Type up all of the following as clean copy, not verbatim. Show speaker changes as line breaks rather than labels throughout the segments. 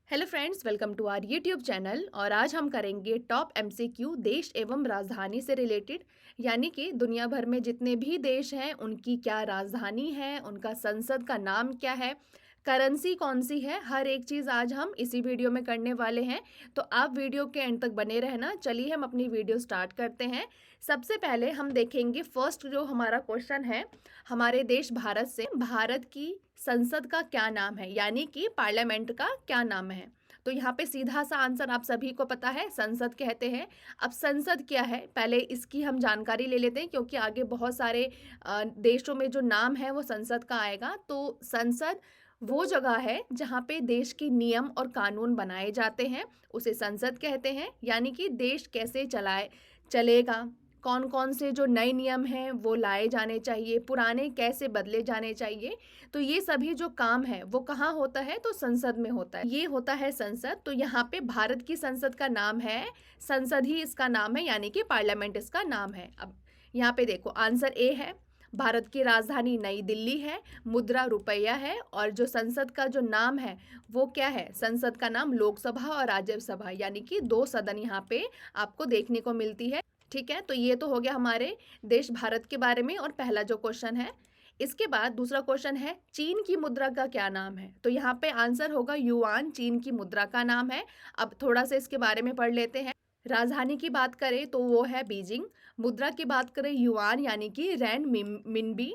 Hello friends, welcome to our YouTube channel. और आज हम करेंगे टॉप एमसीक्यू देश एवं राजधानी से रिलेटेड, यानी कि दुनिया भर में जितने भी देश हैं उनकी क्या राजधानी है, उनका संसद का नाम क्या है, करेंसी कौन सी है, हर एक चीज़ आज हम इसी वीडियो में करने वाले हैं। तो आप वीडियो के एंड तक बने रहना। चलिए हम अपनी वीडियो स्टार्ट करते हैं। सबसे पहले हम देखेंगे फर्स्ट जो हमारा क्वेश्चन है हमारे देश भारत से, भारत की संसद का क्या नाम है, यानी कि पार्लियामेंट का क्या नाम है। तो यहाँ पे सीधा सा आंसर आप सभी को पता है, संसद कहते हैं। अब संसद क्या है, पहले इसकी हम जानकारी ले लेते हैं, क्योंकि आगे बहुत सारे देशों में जो नाम है वो संसद का आएगा। तो संसद वो जगह है जहाँ पे देश की नियम और कानून बनाए जाते हैं, उसे संसद कहते हैं। यानी कि देश कैसे चलेगा, कौन कौन से जो नए नियम हैं वो लाए जाने चाहिए, पुराने कैसे बदले जाने चाहिए, तो ये सभी जो काम है वो कहाँ होता है, तो संसद में होता है। ये होता है संसद। तो यहाँ पे भारत की संसद का नाम है, संसद ही इसका नाम है, यानी कि पार्लियामेंट इसका नाम है। अब यहाँ पे देखो, आंसर ए है। भारत की राजधानी नई दिल्ली है, मुद्रा रुपया है, और जो संसद का जो नाम है वो क्या है, संसद का नाम लोकसभा और राज्यसभा, यानी कि दो सदन यहाँ पे आपको देखने को मिलती है। ठीक है, तो ये तो हो गया हमारे देश भारत के बारे में, और पहला जो क्वेश्चन है। इसके बाद दूसरा क्वेश्चन है, चीन की मुद्रा का क्या नाम है। तो यहाँ पे आंसर होगा युआन, चीन की मुद्रा का नाम है। अब थोड़ा सा इसके बारे में पढ़ लेते हैं। राजधानी की बात करें तो वो है बीजिंग। मुद्रा की बात करें युआन, यानी कि रैन मिनबी।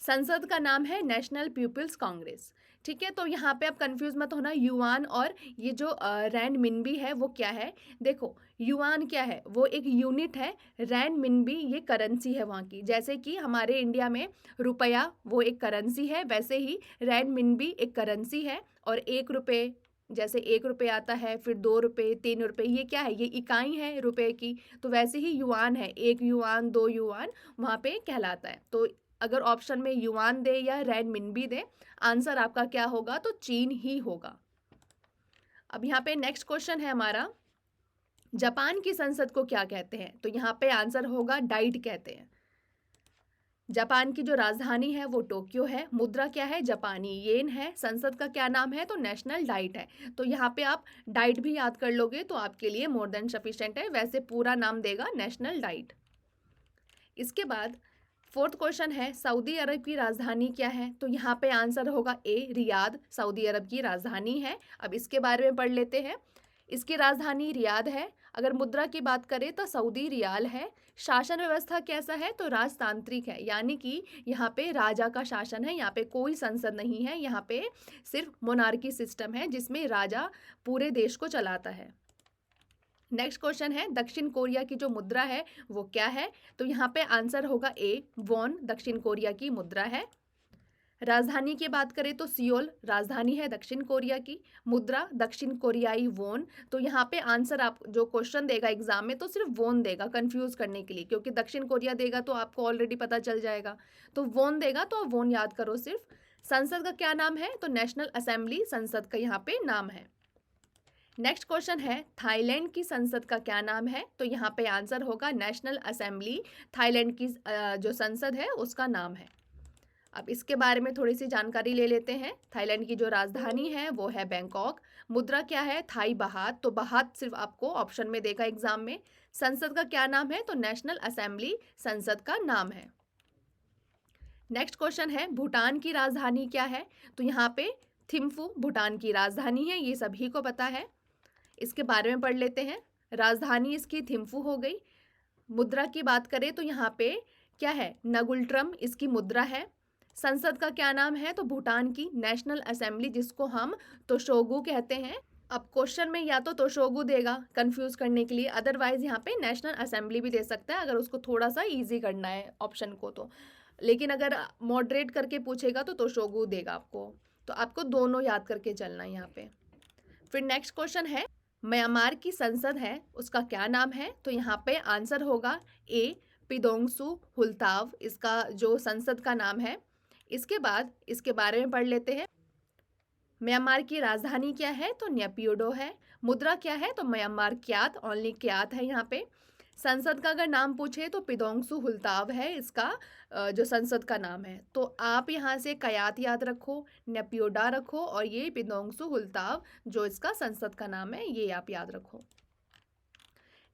संसद का नाम है नेशनल पीपल्स कांग्रेस। ठीक है, तो यहाँ पे आप कंफ्यूज मत होना, युआन और ये जो रैन मिनबी है वो क्या है। देखो, युआन क्या है, वो एक यूनिट है। रैन मिनबी ये करेंसी है वहाँ की। जैसे कि हमारे इंडिया में रुपया वो एक करेंसी है, वैसे ही रैन मिनबी एक करेंसी है। और 1 रुपये, जैसे 1 रुपये आता है, फिर 2 रुपये, 3 रुपये, ये क्या है, ये इकाई है रुपए की। तो वैसे ही युआन है, 1 युआन, 2 युआन वहाँ पे कहलाता है। तो अगर ऑप्शन में युआन दे या रैन मिनबी दे, आंसर आपका क्या होगा, तो चीन ही होगा। अब यहाँ पे नेक्स्ट क्वेश्चन है हमारा, जापान की संसद को क्या कहते हैं। तो यहाँ पे आंसर होगा डाइट कहते हैं। जापान की जो राजधानी है वो टोक्यो है, मुद्रा क्या है, जापानी येन है, संसद का क्या नाम है, तो नेशनल डाइट है। तो यहाँ पे आप डाइट भी याद कर लोगे तो आपके लिए मोर देन सफिशिएंट है, वैसे पूरा नाम देगा नेशनल डाइट। इसके बाद फोर्थ क्वेश्चन है, सऊदी अरब की राजधानी क्या है। तो यहाँ पे आंसर होगा ए, रियाद, सऊदी अरब की राजधानी है। अब इसके बारे में पढ़ लेते हैं। इसकी राजधानी रियाद है। अगर मुद्रा की बात करें तो सऊदी रियाल है। शासन व्यवस्था कैसा है, तो राजतांत्रिक है, यानी कि यहाँ पे राजा का शासन है, यहाँ पे कोई संसद नहीं है, यहाँ पे सिर्फ मोनार्की सिस्टम है जिसमें राजा पूरे देश को चलाता है। नेक्स्ट क्वेश्चन है, दक्षिण कोरिया की जो मुद्रा है वो क्या है। तो यहाँ पे आंसर होगा ए, वॉन, दक्षिण कोरिया की मुद्रा है। राजधानी की बात करें तो सियोल राजधानी है दक्षिण कोरिया की, मुद्रा दक्षिण कोरियाई वोन। तो यहाँ पे आंसर आप जो क्वेश्चन देगा एग्जाम में तो सिर्फ वोन देगा, कंफ्यूज करने के लिए, क्योंकि दक्षिण कोरिया देगा तो आपको ऑलरेडी पता चल जाएगा। तो वोन देगा तो आप वोन याद करो सिर्फ। संसद का क्या नाम है, तो नेशनल असेंबली संसद का यहाँ पे नाम है। नेक्स्ट क्वेश्चन है, थाईलैंड की संसद का क्या नाम है। तो यहाँ पे आंसर होगा नेशनल असेंबली, थाईलैंड की जो संसद है उसका नाम है। अब इसके बारे में थोड़ी सी जानकारी ले लेते हैं। थाईलैंड की जो राजधानी है वो है बैंकॉक। मुद्रा क्या है, थाई बाहात। तो बाहात सिर्फ आपको ऑप्शन में देगा एग्जाम में। संसद का क्या नाम है, तो नेशनल असेंबली संसद का नाम है। नेक्स्ट क्वेश्चन है, भूटान की राजधानी क्या है। तो यहाँ पे थिम्फू भूटान की राजधानी है, ये सभी को पता है। इसके बारे में पढ़ लेते हैं। राजधानी इसकी थिम्फू हो गई। मुद्रा की बात करें तो यहाँ पे क्या है, नगुल्ट्रम इसकी मुद्रा है। संसद का क्या नाम है, तो भूटान की नेशनल असेंबली, जिसको हम तोशोगु कहते हैं। अब क्वेश्चन में या तो तोशोगु देगा कंफ्यूज करने के लिए, अदरवाइज यहाँ पे नेशनल असेंबली भी दे सकता है अगर उसको थोड़ा सा इजी करना है ऑप्शन को तो। लेकिन अगर मॉडरेट करके पूछेगा तो तोशोगु देगा आपको। तो आपको दोनों याद करके चलना है यहाँ पे। फिर नेक्स्ट क्वेश्चन है, म्यांमार की संसद है उसका क्या नाम है। तो यहाँ पे आंसर होगा ए, पिदोंगसू हुलताव इसका जो संसद का नाम है। इसके बाद इसके बारे में पढ़ लेते हैं। म्यांमार की राजधानी क्या है, तो न्यापियोडो है। मुद्रा क्या है, तो म्यांमार क्यात, ओनली क्यात है यहाँ पे। संसद का अगर नाम पूछे तो पिदोंगसू हुलताव है इसका जो संसद का नाम है। तो आप यहाँ से कयात याद रखो, नेप्योडा रखो और ये पिदोंगसू हुलताव जो इसका संसद का नाम है ये आप याद रखो।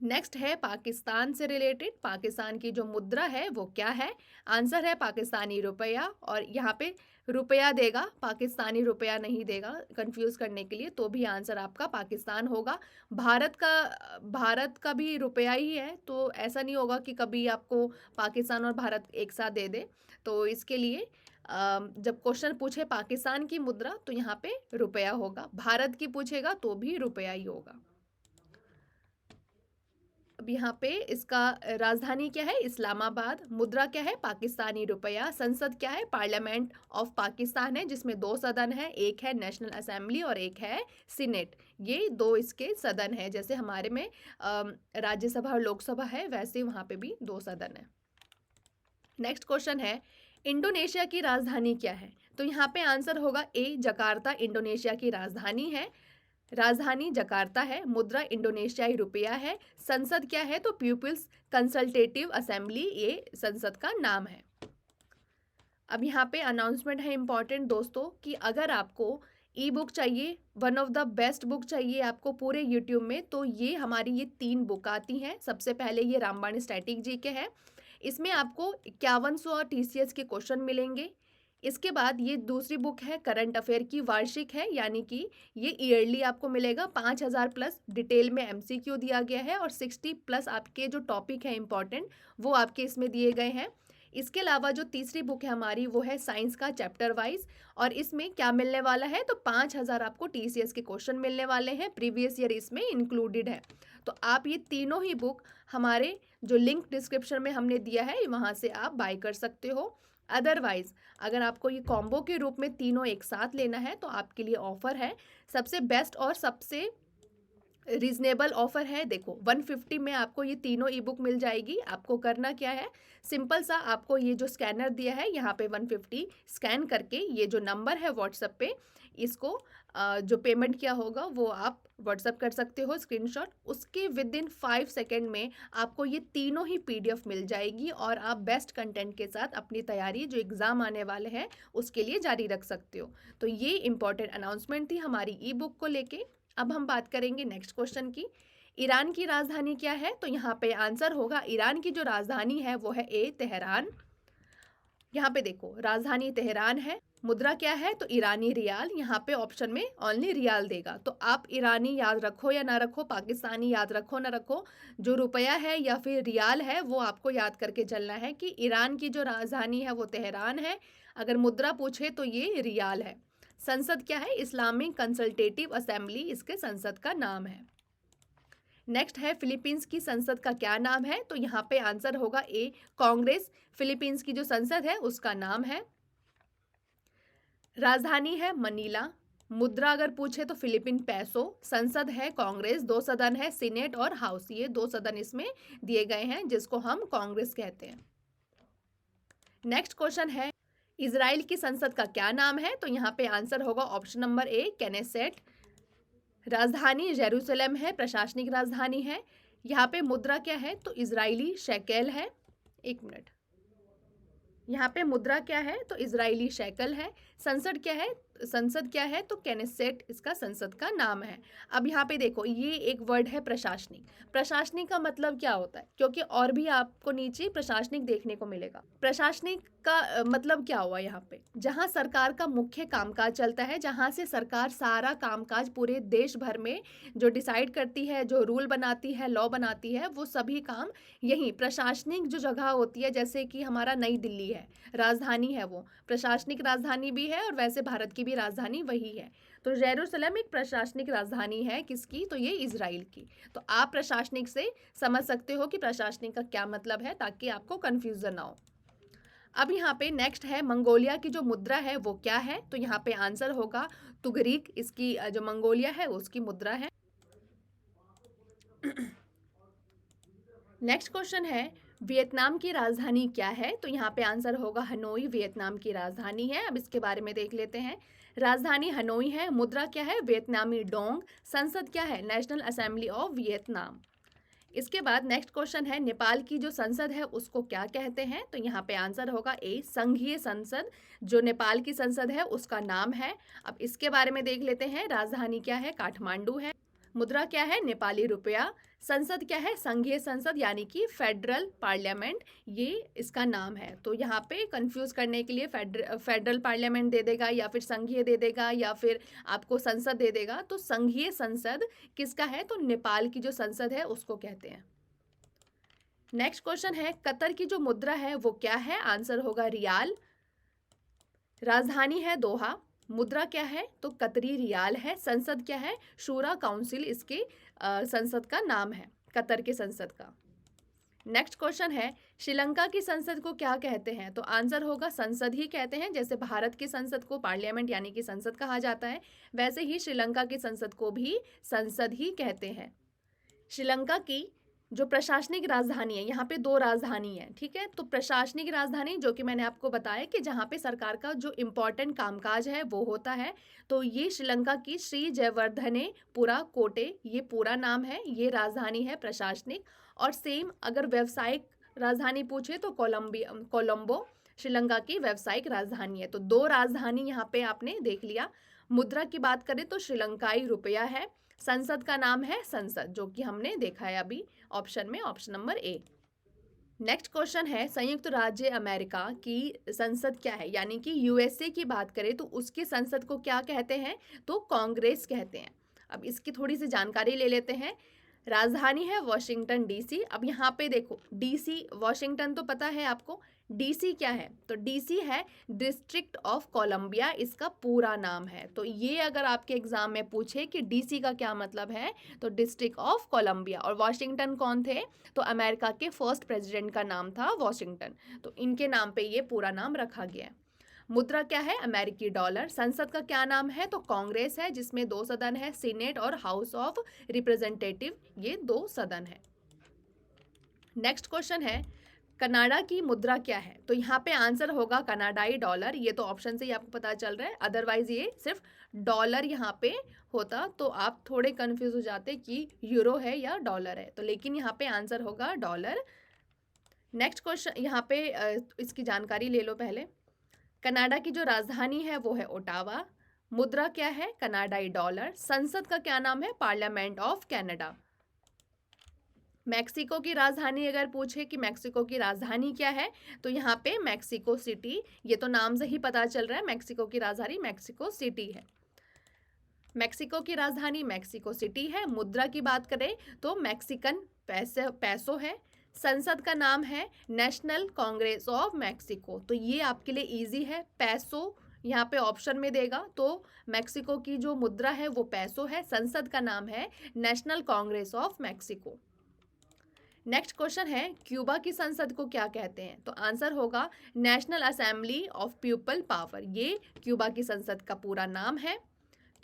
नेक्स्ट है पाकिस्तान से रिलेटेड, पाकिस्तान की जो मुद्रा है वो क्या है? आंसर है पाकिस्तानी रुपया, और यहाँ पे रुपया देगा, पाकिस्तानी रुपया नहीं देगा कंफ्यूज करने के लिए, तो भी आंसर आपका पाकिस्तान होगा। भारत का भी रुपया ही है, तो ऐसा नहीं होगा कि कभी आपको पाकिस्तान और भारत एक साथ दे दे। तो इसके लिए जब क्वेश्चन पूछे पाकिस्तान की मुद्रा तो यहाँ पे रुपया होगा, भारत की पूछेगा तो भी रुपया ही होगा। अब यहाँ पे इसका राजधानी क्या है? इस्लामाबाद। मुद्रा क्या है? पाकिस्तानी रुपया। संसद क्या है? पार्लियामेंट ऑफ पाकिस्तान है, जिसमें 2 सदन है, एक है नेशनल असेंबली और एक है सीनेट। ये 2 इसके सदन है, जैसे हमारे में राज्यसभा और लोकसभा है वैसे वहाँ पे भी 2 सदन है। नेक्स्ट क्वेश्चन है इंडोनेशिया की राजधानी क्या है? तो यहाँ पे आंसर होगा ए, जकार्ता इंडोनेशिया की राजधानी है। राजधानी जकार्ता है, मुद्रा इंडोनेशियाई रुपया है। संसद क्या है? तो पीपुल्स कंसल्टेटिव असेंबली ये संसद का नाम है। अब यहाँ पे अनाउंसमेंट है इंपॉर्टेंट दोस्तों कि अगर आपको ई बुक चाहिए, one of the best book चाहिए आपको पूरे यूट्यूब में, तो ये हमारी ये 3 बुक आती हैं। सबसे पहले ये रामबाण स्टैटिक जी के है, इसमें आपको 5100 और टीसीएस के क्वेश्चन मिलेंगे। इसके बाद ये दूसरी बुक है करंट अफेयर की, वार्षिक है, यानी कि ये ईयरली आपको मिलेगा। 5000 प्लस डिटेल में एमसीक्यू दिया गया है और 60 प्लस आपके जो टॉपिक है इंपॉर्टेंट वो आपके इसमें दिए गए हैं। इसके अलावा जो तीसरी बुक है हमारी वो है साइंस का चैप्टर वाइज, और इसमें क्या मिलने वाला है? तो 5000 आपको टीसीएस के क्वेश्चन मिलने वाले हैं, प्रीवियस ईयर इसमें इंक्लूडेड है। तो आप ये तीनों ही बुक हमारे जो लिंक डिस्क्रिप्शन में हमने दिया है वहाँ से आप बाय कर सकते हो। अदरवाइज अगर आपको ये कॉम्बो के रूप में तीनों एक साथ लेना है तो आपके लिए ऑफर है, सबसे बेस्ट और सबसे रीजनेबल ऑफर है। देखो 150 में आपको ये तीनों ई बुक मिल जाएगी। आपको करना क्या है? सिंपल सा, आपको ये जो स्कैनर दिया है यहाँ पे 150 स्कैन करके ये जो नंबर है व्हाट्सएप पे, इसको जो पेमेंट किया होगा वो आप व्हाट्सएप कर सकते हो स्क्रीनशॉट। उसके विद इन 5 सेकेंड में आपको ये तीनों ही पीडीएफ मिल जाएगी और आप बेस्ट कंटेंट के साथ अपनी तैयारी जो एग्ज़ाम आने वाले हैं उसके लिए जारी रख सकते हो। तो ये इंपॉर्टेंट अनाउंसमेंट थी हमारी ई बुक को लेके। अब हम बात करेंगे नेक्स्ट क्वेश्चन की, ईरान की राजधानी क्या है? तो यहाँ पे आंसर होगा ईरान की जो राजधानी है वो है ए, तेहरान। यहाँ पे देखो राजधानी तेहरान है, मुद्रा क्या है? तो ईरानी रियाल। यहाँ पे ऑप्शन में ओनली रियाल देगा, तो आप ईरानी याद रखो या ना रखो, पाकिस्तानी याद रखो ना रखो, जो रुपया है या फिर रियाल है वो आपको याद करके चलना है कि ईरान की जो राजधानी है वो तेहरान है। अगर मुद्रा पूछे तो ये रियाल है। संसद क्या है? इस्लामिक कंसल्टेटिव असेंबली इसके संसद का नाम है। नेक्स्ट है फिलीपींस की संसद का क्या नाम है? तो यहाँ पे आंसर होगा ए, कांग्रेस। फिलीपींस की जो संसद है उसका नाम है। राजधानी है मनीला। मुद्रा अगर पूछे तो फिलीपीन पैसो। संसद है कांग्रेस, 2 सदन है सीनेट और हाउस, ये 2 सदन इसमें दिए गए हैं जिसको हम कांग्रेस कहते हैं। नेक्स्ट क्वेश्चन है इजराइल की संसद का क्या नाम है? तो यहाँ पे आंसर होगा ऑप्शन नंबर ए, केनेसेट। राजधानी जेरूसलम है, प्रशासनिक राजधानी है। यहाँ पे मुद्रा क्या है? तो इजरायली शेकेल है। एक मिनट, यहाँ पे मुद्रा क्या है? तो इजरायली शेकल है। संसद क्या है? संसद क्या है? तो केनेसेट इसका संसद का नाम है। अब यहाँ पे देखो ये एक वर्ड है प्रशासनिक। प्रशासनिक का मतलब क्या होता है? क्योंकि और भी आपको नीचे प्रशासनिक देखने को मिलेगा। प्रशासनिक का मतलब क्या हुआ? यहाँ पे जहाँ सरकार का मुख्य कामकाज चलता है, जहाँ से सरकार सारा कामकाज पूरे देश भर में जो डिसाइड करती है, जो रूल बनाती है, लॉ बनाती है, वो सभी काम यही प्रशासनिक जो जगह होती है, जैसे कि हमारा नई दिल्ली है, राजधानी है, वो प्रशासनिक राजधानी भी है और वैसे भारत की भी राजधानी वही है। तो जेरूसलम एक प्रशासनिक राजधानी है किसकी? तो ये इजराइल की। तो आप प्रशासनिक से समझ सकते हो कि प्रशासनिक का क्या मतलब है, ताकि आपको कंफ्यूजन ना हो। अब यहाँ पे नेक्स्ट है मंगोलिया की जो मुद्रा है वो क्या है? तो यहाँ पे आंसर होगा तुगरीक, इसकी जो मंगोलिया है उसकी मुद्रा है। नेक्स्ट क्वेश्चन है वियतनाम की राजधानी क्या है? तो यहाँ पे आंसर होगा हनोई, वियतनाम की राजधानी है। अब इसके बारे में देख लेते हैं। राजधानी हनोई है, मुद्रा क्या है? वियतनामी डोंग। संसद क्या है? National assembly of Vietnam. इसके बाद नेक्स्ट क्वेश्चन है, नेपाल की जो संसद है उसको क्या कहते हैं? तो यहाँ पे आंसर होगा ए, संघीय संसद। जो नेपाल की संसद है उसका नाम है। अब इसके बारे में देख लेते हैं। राजधानी क्या है? काठमांडू है। मुद्रा क्या है? नेपाली रुपया। संसद क्या है? संघीय संसद यानी कि फेडरल पार्लियामेंट, ये इसका नाम है। तो यहाँ पे कंफ्यूज करने के लिए फेडरल पार्लियामेंट दे देगा या फिर संघीय दे देगा या फिर आपको संसद दे देगा। तो संघीय संसद किसका है? तो नेपाल की जो संसद है उसको कहते हैं। नेक्स्ट क्वेश्चन है, कतर की जो मुद्रा है वो क्या है? आंसर होगा रियाल। राजधानी है दोहा। मुद्रा क्या है? तो कतरी रियाल है। संसद क्या है? शूरा काउंसिल इसके संसद का नाम है, कतर के संसद का। नेक्स्ट क्वेश्चन है, श्रीलंका की संसद को क्या कहते हैं? तो आंसर होगा संसद ही कहते हैं। जैसे भारत की संसद को पार्लियामेंट यानी कि संसद कहा जाता है, वैसे ही श्रीलंका की संसद को भी संसद ही कहते हैं। श्रीलंका की जो प्रशासनिक राजधानी है, यहाँ पे 2 राजधानी है, ठीक है। तो प्रशासनिक राजधानी जो कि मैंने आपको बताया कि जहाँ पे सरकार का जो इम्पोर्टेंट कामकाज है वो होता है, तो ये श्रीलंका की श्री जयवर्धनेपुरा कोटे, ये पूरा नाम है, ये राजधानी है प्रशासनिक। और सेम अगर व्यावसायिक राजधानी पूछे तो कोलंबो श्रीलंका की व्यावसायिक राजधानी है। तो 2 राजधानी यहाँ पे आपने देख लिया। मुद्रा की बात करें तो श्रीलंकाई रुपया है। संसद का नाम है संसद, जो कि हमने देखा है अभी ऑप्शन में, option number A. Next question है, संयुक्त राज्य अमेरिका की संसद क्या है? यानी कि यूएसए की बात करें तो उसकी संसद को क्या कहते हैं? तो कांग्रेस कहते हैं। अब इसकी थोड़ी सी जानकारी ले लेते हैं। राजधानी है वॉशिंगटन डीसी। अब यहाँ पे देखो, डीसी, वॉशिंगटन तो पता है आपको, डीसी क्या है? तो डीसी है डिस्ट्रिक्ट ऑफ कोलंबिया, इसका पूरा नाम है। तो ये अगर आपके एग्जाम में पूछे कि डीसी का क्या मतलब है, तो डिस्ट्रिक्ट ऑफ कोलंबिया। और वॉशिंगटन कौन थे? तो अमेरिका के फर्स्ट प्रेसिडेंट का नाम था वॉशिंगटन, तो इनके नाम पे ये पूरा नाम रखा गया है। मुद्रा क्या है? अमेरिकी डॉलर। संसद का क्या नाम है? तो कांग्रेस है, जिसमें 2 सदन है, सीनेट और हाउस ऑफ रिप्रेजेंटेटिव, ये 2 सदन है। नेक्स्ट क्वेश्चन है, कनाडा की मुद्रा क्या है? तो यहाँ पे आंसर होगा कनाडाई डॉलर। ये तो ऑप्शन से ही आपको पता चल रहा है, अदरवाइज ये सिर्फ डॉलर यहाँ पे होता तो आप थोड़े कंफ्यूज हो जाते कि यूरो है या डॉलर है। तो लेकिन यहाँ पे आंसर होगा डॉलर। नेक्स्ट क्वेश्चन, यहाँ पे इसकी जानकारी ले लो पहले। कनाडा की जो राजधानी है वो है ओटावा। मुद्रा क्या है? कनाडाई डॉलर। संसद का क्या नाम है? Parliament of Canada. मैक्सिको की राजधानी अगर पूछे कि मैक्सिको की राजधानी क्या है, तो यहाँ पे मैक्सिको सिटी, ये तो नाम से ही पता चल रहा है मैक्सिको की राजधानी मैक्सिको सिटी है। मैक्सिको की राजधानी मैक्सिको सिटी है। मुद्रा की बात करें तो मैक्सिकन पैसो है। संसद का नाम है नेशनल कांग्रेस ऑफ मैक्सिको। तो ये आपके लिए इजी है, पैसो यहाँ पे ऑप्शन में देगा, तो मैक्सिको की जो मुद्रा है वो पैसो है। संसद का नाम है national Congress of Mexico. Next question है, क्यूबा की संसद को क्या कहते हैं? तो आंसर होगा national assembly of people power, ये क्यूबा की संसद का पूरा नाम है।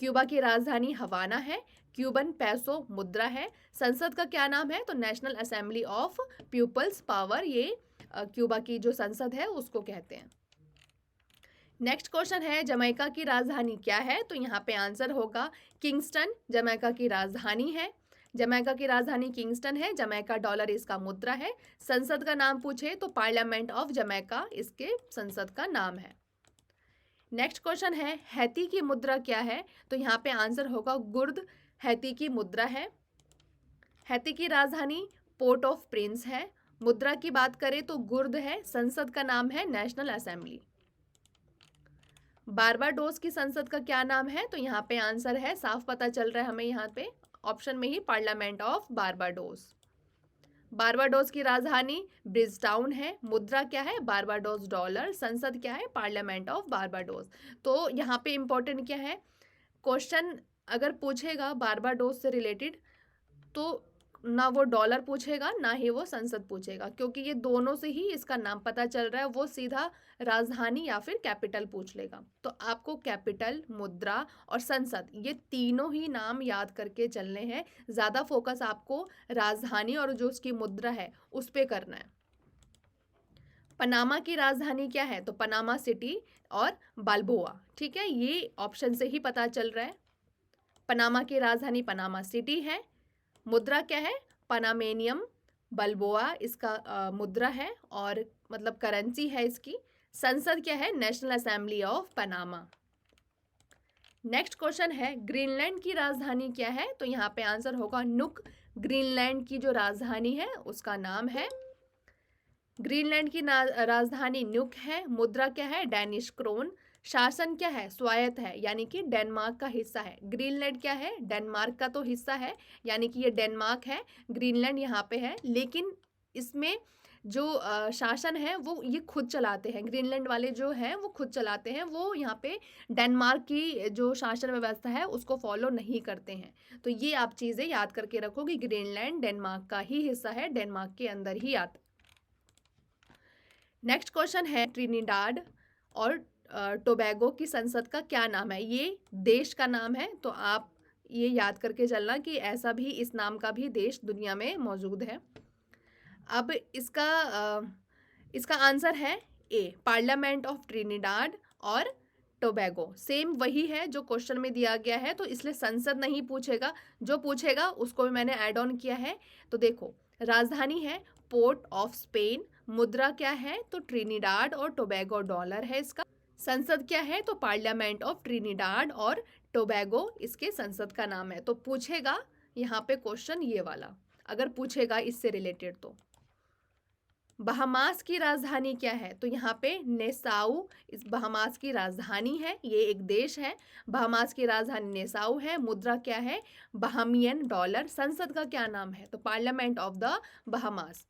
क्यूबा की राजधानी हवाना है। क्यूबन पैसो मुद्रा है। संसद का क्या नाम है? तो national assembly of peoples power, ये क्यूबा की जो संसद है उसको कहते हैं। नेक्स्ट क्वेश्चन है, जमैका की राजधानी क्या है? तो यहाँ पे आंसर होगा किंगस्टन, जमैका की राजधानी है। जमैका की राजधानी किंगस्टन है। जमैका डॉलर इसका मुद्रा है। संसद का नाम पूछे तो पार्लियामेंट ऑफ जमैका इसके संसद का नाम है। नेक्स्ट क्वेश्चन है, हैती की मुद्रा क्या है? तो यहाँ पे आंसर होगा गुर्द, हैती की मुद्रा है। हैती की राजधानी पोर्ट ऑफ प्रिंस है। मुद्रा की बात करें तो गुर्द है। संसद का नाम है नेशनल असेंबली। बारबाडोस की संसद का क्या नाम है? तो यहाँ पे आंसर है, साफ पता चल रहा है हमें यहाँ पे ऑप्शन में ही, पार्लियामेंट ऑफ बारबाडोस। बारबाडोस की राजधानी ब्रिजटाउन है। मुद्रा क्या है? Barbados dollar. संसद क्या है? Parliament of Barbados. तो यहाँ पे इंपॉर्टेंट क्या है, क्वेश्चन अगर पूछेगा बारबाडोस से रिलेटेड तो ना वो डॉलर पूछेगा ना ही वो संसद पूछेगा, क्योंकि ये दोनों से ही इसका नाम पता चल रहा है। वो सीधा राजधानी या फिर कैपिटल पूछ लेगा। तो आपको कैपिटल, मुद्रा और संसद, ये तीनों ही नाम याद करके चलने हैं। ज़्यादा फोकस आपको राजधानी और जो उसकी मुद्रा है उस पर करना है। पनामा की राजधानी क्या है? तो पनामा सिटी और बाल्बोआ, ठीक है, ये ऑप्शन से ही पता चल रहा है। पनामा की राजधानी पनामा सिटी है। मुद्रा क्या है? पनामेनियम बल्बोआ इसका मुद्रा है और मतलब करेंसी है इसकी। संसद क्या है? National assembly of Panama. Next question है ग्रीनलैंड की राजधानी क्या है? तो यहाँ पे आंसर होगा नुक। ग्रीनलैंड की जो राजधानी है उसका नाम है। ग्रीनलैंड की राजधानी न्यूक है। मुद्रा क्या है? Danish krone. शासन क्या है? स्वायत्त है, यानी कि डेनमार्क का हिस्सा है। ग्रीनलैंड क्या है? डेनमार्क का तो हिस्सा है, यानी कि ये डेनमार्क है। ग्रीनलैंड यहाँ पे है, लेकिन इसमें जो शासन है वो ये खुद चलाते हैं। ग्रीनलैंड वाले जो हैं वो खुद चलाते हैं, वो यहाँ पे डेनमार्क की जो शासन व्यवस्था है उसको फॉलो नहीं करते हैं। तो ये आप चीज़ें याद करके रखो कि ग्रीनलैंड डेनमार्क का ही हिस्सा है, डेनमार्क के अंदर ही आता। नेक्स्ट क्वेश्चन है ट्रिनिडाड और टोबैगो की संसद का क्या नाम है? ये देश का नाम है, तो आप ये याद करके चलना कि ऐसा भी इस नाम का भी देश दुनिया में मौजूद है। अब इसका आंसर है ए, पार्लियामेंट ऑफ ट्रिनिडाड और टोबैगो। सेम वही है जो क्वेश्चन में दिया गया है, तो इसलिए संसद नहीं पूछेगा, जो पूछेगा उसको भी मैंने ऐड ऑन किया है। तो देखो, राजधानी है पोर्ट ऑफ स्पेन। मुद्रा क्या है? तो ट्रिनिडाड और टोबैगो डॉलर है इसका। संसद क्या है? तो पार्लियामेंट ऑफ ट्रिनिडाड और टोबैगो इसके संसद का नाम है। तो पूछेगा यहाँ पे क्वेश्चन ये वाला, अगर पूछेगा इससे रिलेटेड तो। बहामास की राजधानी क्या है? तो यहाँ पे नेसाऊ इस बहामास की राजधानी है, ये एक देश है। बहामास की राजधानी नेसाऊ है। मुद्रा क्या है? Bahamian dollar. संसद का क्या नाम है? तो parliament of the Bahamas.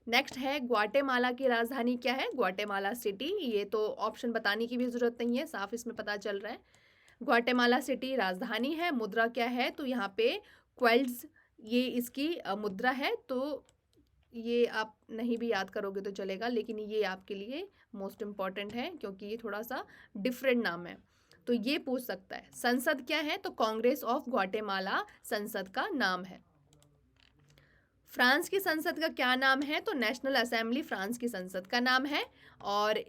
Next है ग्वाटेमाला की राजधानी क्या है? Guatemala city. ये तो ऑप्शन बताने की भी जरूरत नहीं है, साफ इसमें पता चल रहा है। ग्वाटेमाला सिटी राजधानी है। मुद्रा क्या है? तो यहाँ पे क्वेल्स ये इसकी मुद्रा है। तो ये आप नहीं भी याद करोगे तो चलेगा, लेकिन ये आपके लिए मोस्ट इम्पॉर्टेंट है क्योंकि ये थोड़ा सा डिफरेंट नाम है, तो ये पूछ सकता है। संसद क्या है? तो कांग्रेस ऑफ ग्वाटेमाला संसद का नाम है। फ्रांस की संसद का क्या नाम है? तो नेशनल असेंबली फ्रांस की संसद का नाम है। और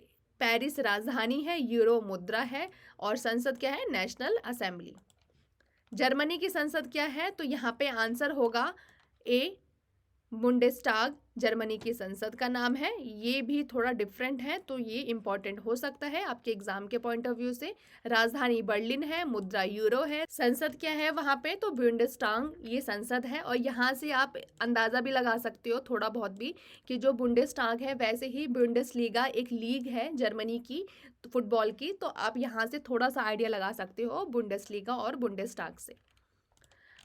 पेरिस राजधानी है, यूरो मुद्रा है, और संसद क्या है? National assembly. जर्मनी की संसद क्या है? तो यहाँ पे आंसर होगा ए, बुंडेस्टाग जर्मनी की संसद का नाम है। ये भी थोड़ा डिफरेंट है, तो ये इंपॉर्टेंट हो सकता है आपके एग्जाम के पॉइंट ऑफ व्यू से। राजधानी बर्लिन है, मुद्रा यूरो है। संसद क्या है वहाँ पे? तो बुंडेस्टाग ये संसद है। और यहाँ से आप अंदाज़ा भी लगा सकते हो थोड़ा बहुत भी कि जो बुंडेस्टाग है, वैसे ही बुंडेसलीगा एक लीग है जर्मनी की फुटबॉल की, तो आप यहाँ से थोड़ा सा आइडिया लगा सकते हो बुंडेसलीगा और बुंडेस्टाग से।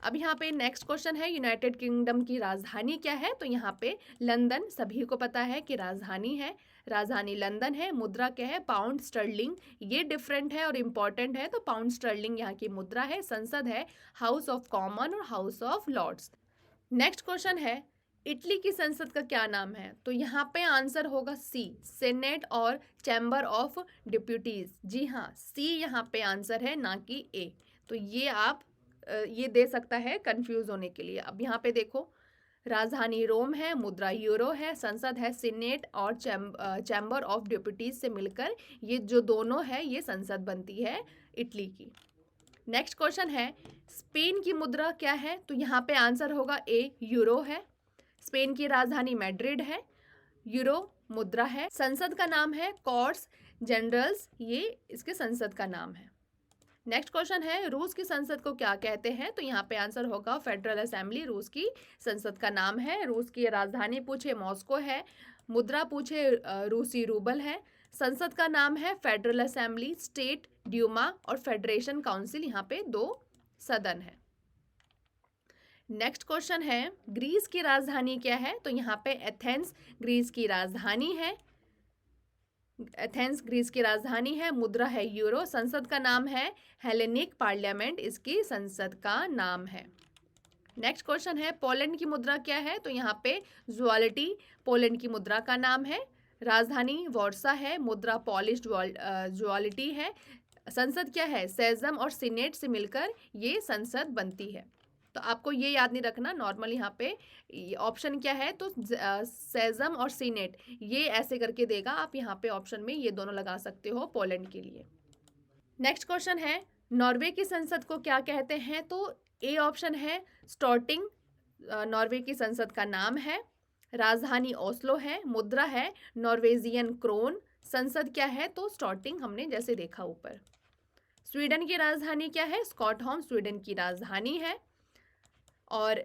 अब यहाँ पे नेक्स्ट क्वेश्चन है यूनाइटेड किंगडम की राजधानी क्या है? तो यहाँ पे लंदन, सभी को पता है कि राजधानी है, राजधानी लंदन है। मुद्रा क्या है? Pound sterling. ये डिफरेंट है और इम्पॉर्टेंट है, तो पाउंड स्टर्लिंग यहाँ की मुद्रा है। संसद है हाउस ऑफ कॉमन और house of Lords. Next question है इटली की संसद का क्या नाम है? तो यहाँ पे आंसर होगा सी, सेनेट और चैम्बर ऑफ डिप्यूटीज। जी हाँ, सी यहाँ पे आंसर है, ना कि ए। तो ये आप ये दे सकता है कंफ्यूज होने के लिए। अब यहाँ पे देखो, राजधानी रोम है, मुद्रा यूरो है, संसद है सीनेट और चैम्बर ऑफ डिप्यूटीज से मिलकर ये जो दोनों है ये संसद बनती है इटली की। नेक्स्ट क्वेश्चन है स्पेन की मुद्रा क्या है? तो यहाँ पे आंसर होगा ए, यूरो है। स्पेन की राजधानी मैड्रिड है, यूरो मुद्रा है। संसद का नाम है कॉर्ट्स जनरल्स, ये इसके संसद का नाम है। नेक्स्ट क्वेश्चन है रूस की संसद को क्या कहते हैं? तो यहाँ पे आंसर होगा फेडरल असेंबली, रूस की संसद का नाम है। रूस की राजधानी पूछे मॉस्को है, मुद्रा पूछे रूसी रूबल है। संसद का नाम है फेडरल असेंबली, स्टेट ड्यूमा और फेडरेशन काउंसिल, यहाँ पे 2 सदन है। नेक्स्ट क्वेश्चन है ग्रीस की राजधानी क्या है? तो यहाँ पे एथेंस ग्रीस की राजधानी है। एथेंस ग्रीस की राजधानी है, मुद्रा है यूरो। संसद का नाम है हेलेनिक पार्लियामेंट, इसकी संसद का नाम है। नेक्स्ट क्वेश्चन है पोलैंड की मुद्रा क्या है? तो यहाँ पे ज्वालिटी पोलैंड की मुद्रा का नाम है। राजधानी वॉर्सा है, मुद्रा पॉलिश ज्वालिटी है। संसद क्या है? सेजम और सीनेट से मिलकर ये संसद बनती है। तो आपको ये याद नहीं रखना, नॉर्मल यहाँ पे ऑप्शन क्या है, तो सेजम और सीनेट ये ऐसे करके देगा। आप यहाँ पे ऑप्शन में ये दोनों लगा सकते हो पोलैंड के लिए। नेक्स्ट क्वेश्चन है नॉर्वे की संसद को क्या कहते हैं? तो ए ऑप्शन है स्टॉर्टिंग नॉर्वे की संसद का नाम है। राजधानी ओस्लो है। मुद्रा है नॉर्वेजियन क्रोन। संसद क्या है? तो स्टॉर्टिंग हमने जैसे देखा ऊपर। स्वीडन की राजधानी क्या है? स्टॉकहोम स्वीडन की राजधानी है। और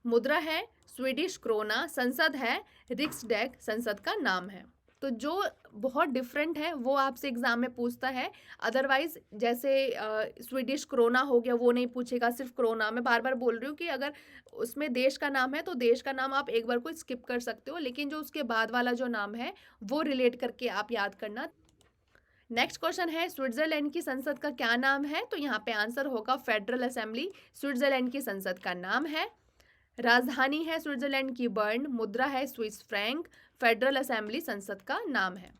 मुद्रा है स्वीडिश क्रोना। संसद है रिक्सडैग, संसद का नाम है। तो जो बहुत डिफरेंट है वो आपसे एग्जाम में पूछता है। अदरवाइज जैसे स्वीडिश क्रोना हो गया वो नहीं पूछेगा, सिर्फ क्रोना। मैं बार बार बोल रही हूँ कि अगर उसमें देश का नाम है तो देश का नाम आप एक बार को स्किप कर सकते हो, लेकिन जो उसके बाद वाला जो नाम है वो रिलेट करके आप याद करना। नेक्स्ट क्वेश्चन है स्विट्जरलैंड की संसद का क्या नाम है? तो यहाँ पे आंसर होगा फेडरल असेंबली, स्विट्जरलैंड की संसद का नाम है। राजधानी है स्विट्जरलैंड की बर्न। मुद्रा है स्विस फ्रैंक। फेडरल असेंबली संसद का नाम है।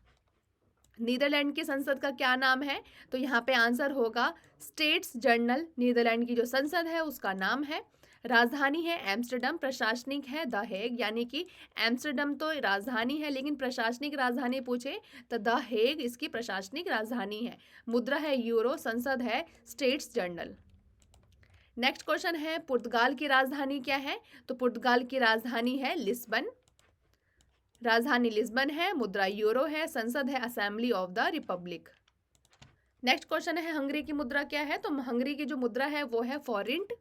नीदरलैंड की संसद का क्या नाम है? तो यहाँ पे आंसर होगा स्टेट्स जनरल। नीदरलैंड की जो संसद है उसका नाम है। राजधानी है एम्स्टर्डम। प्रशासनिक है द हेग, यानी कि एम्स्टर्डम तो राजधानी है लेकिन प्रशासनिक राजधानी पूछे तो द हेग इसकी प्रशासनिक राजधानी है। मुद्रा है यूरो। संसद है स्टेट्स जनरल। नेक्स्ट क्वेश्चन है पुर्तगाल की राजधानी क्या है? तो पुर्तगाल की राजधानी है लिस्बन। राजधानी लिस्बन है। मुद्रा यूरो है। संसद है assembly of the Republic. Next question है हंगरी की मुद्रा क्या है? तो हंगरी की जो मुद्रा है वो है फॉरिंट।